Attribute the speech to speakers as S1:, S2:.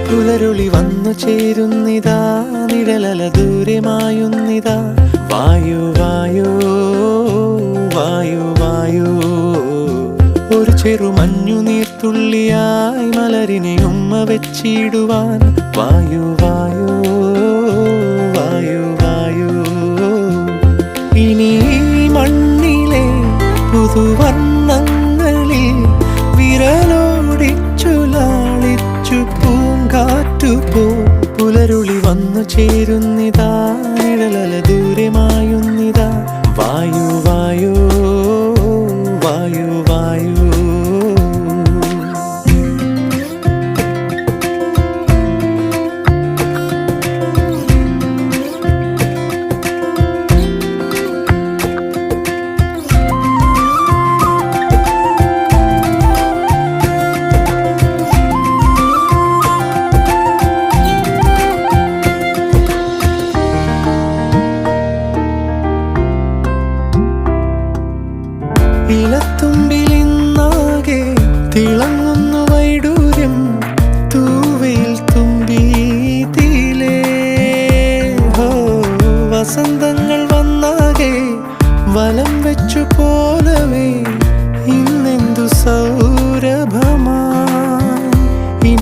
S1: പുലരുളി വന്നു ചേരുന്നിതാ, നിഴലല ദൂരെ മായുന്നിതാ. വായു വായു വായു വായു, ഒരു ചെറു മഞ്ഞു നീർത്തുള്ളിയായി മലരിനെ ഉമ്മ വെച്ചിടുവാൻ. വായു വായു വായു വായു, ഇനി മണ്ണിലെ പുതുവർണ്ണങ്ങളിൽ വിരലോടിച്ചു ലാളിച്ചു പൂങ്കാറ്റുപോ. പുലരുളി വന്നു ചേരുന്നിതാ,